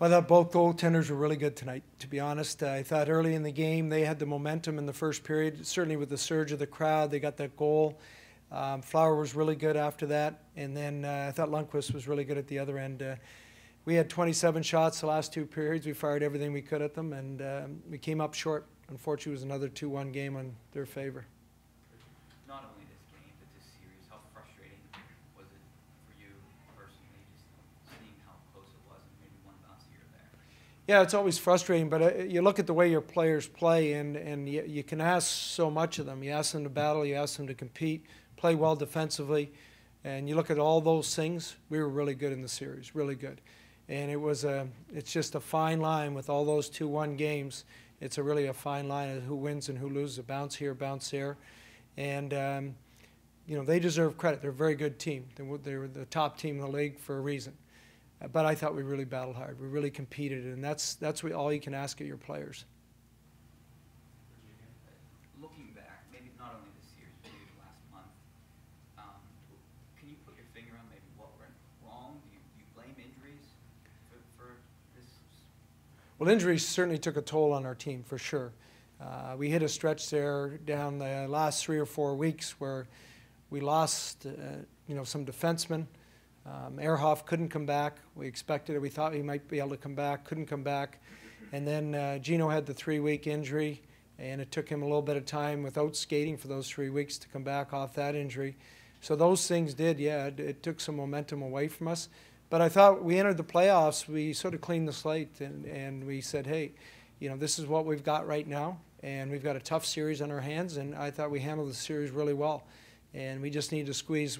Well, I thought both goaltenders were really good tonight, to be honest. I thought early in the game they had the momentum in the first period, certainly with the surge of the crowd. They got that goal. Flower was really good after that. And then I thought Lundqvist was really good at the other end. We had 27 shots the last two periods. We fired everything we could at them, and we came up short. Unfortunately, it was another 2-1 game on their favor. Not only this game, but this series, how frustrating was it for you personally, just seeing how close it was and maybe one bounce here or there? Yeah, it's always frustrating, but you look at the way your players play, and you can ask so much of them. You ask them to battle, you ask them to compete, play well defensively, and you look at all those things. We were really good in the series, really good. And it's just a fine line with all those 2-1 games. It's really a fine line of who wins and who loses, a bounce here, bounce there. And, you know, they deserve credit. They're a very good team. They were the top team in the league for a reason. But I thought we really battled hard. We really competed, and that's all you can ask of your players. Looking back, maybe not only this series, but maybe last month, can you put your finger on maybe what went wrong? Do you blame injuries for this? Well, injuries certainly took a toll on our team, for sure. We hit a stretch there down the last 3 or 4 weeks where we lost, you know, some defensemen. Ehrhoff couldn't come back. We expected it. We thought he might be able to come back, couldn't come back. And then Gino had the 3-week injury, and it took him a little bit of time without skating for those 3 weeks to come back off that injury. So those things did, yeah, it took some momentum away from us. But I thought we entered the playoffs, we sort of cleaned the slate, and we said, hey, you know, this is what we've got right now, and we've got a tough series on our hands, and I thought we handled the series really well. And we just need to squeeze.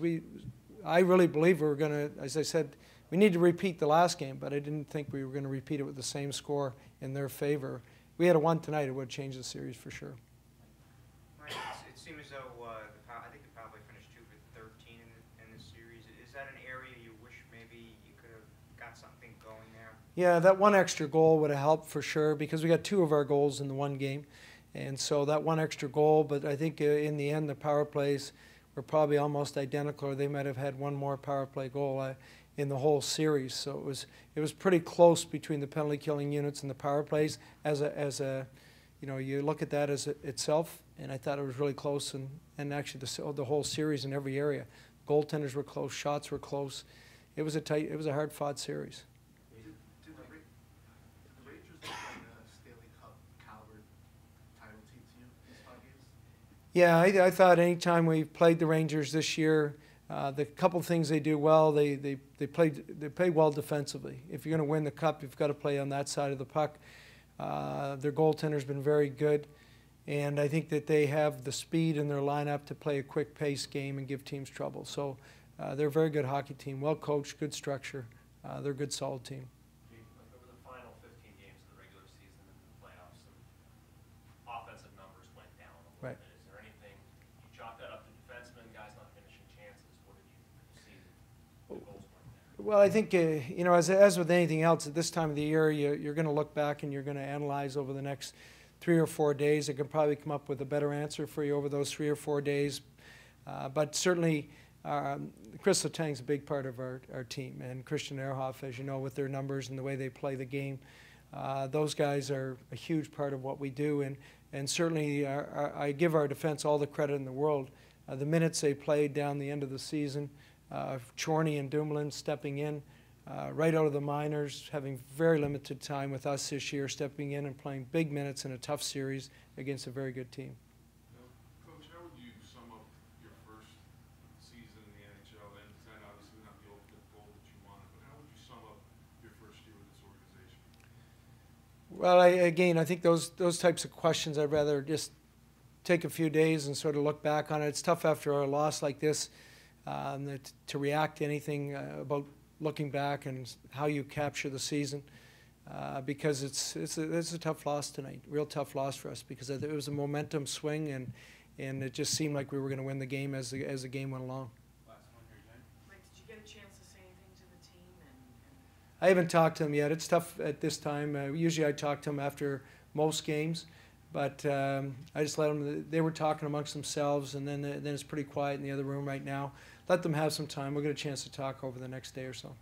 I really believe we were going to, as I said, we need to repeat the last game, but I didn't think we were going to repeat it with the same score in their favor. We had a won tonight, it would have changed the series for sure. Right. It seemed as though I think the power play finished 2 for 13 in this series. Is that an area you wish maybe you could have got something going there? Yeah, that one extra goal would have helped for sure because we got 2 of our goals in the one game. And so that one extra goal, but I think in the end the power plays were probably almost identical, or they might have had one more power play goal in the whole series. So it was pretty close between the penalty killing units and the power plays as a you know, you look at that as itself, and I thought it was really close, and actually the whole series in every area. Goaltenders were close, shots were close. It was a hard fought series. Did the Rangers look like a Stanley Cup caliber title team to you these 5 games? Yeah, I thought anytime we played the Rangers this year, the couple things they do well, they play well defensively. If you're going to win the cup, you've got to play on that side of the puck. Their goaltender's been very good, and I think that they have the speed in their lineup to play a quick-paced game and give teams trouble. So they're a very good hockey team, well coached, good structure. They're a good, solid team. Over the final 15 games of the regular season and the playoffs, some offensive numbers went down a little bit. Is there anything, you chalk that up to defensemen, guys not finishing chances? What did you see the goals went there? Well, I think, you know, as with anything else, at this time of the year, you're going to look back and you're going to analyze over the next 3 or 4 days. I can probably come up with a better answer for you over those 3 or 4 days. But certainly, Chris Letang's a big part of our team, and Christian Ehrhoff, as you know, with their numbers and the way they play the game. Those guys are a huge part of what we do, and certainly I give our defense all the credit in the world. The minutes they played down the end of the season, Chorney and Dumoulin stepping in right out of the minors, having very limited time with us this year, stepping in and playing big minutes in a tough series against a very good team. Coach, how would you sum up your first season in the NHL? And it's obviously not the ultimate goal that you wanted, but how would you sum up your first year with this organization? Well, again, I think those types of questions, I'd rather just take a few days and sort of look back on it. It's tough after a loss like this to react to anything about looking back and how you capture the season, because it's a tough loss tonight, real tough loss for us, because it was a momentum swing, and it just seemed like we were going to win the game as the game went along. Last one here, Jen. Mike, did you get a chance to say anything to the team? I haven't talked to them yet. It's tough at this time. Usually I talk to them after most games, but I just let them. They were talking amongst themselves, and then it's pretty quiet in the other room right now. Let them have some time. We'll get a chance to talk over the next day or so.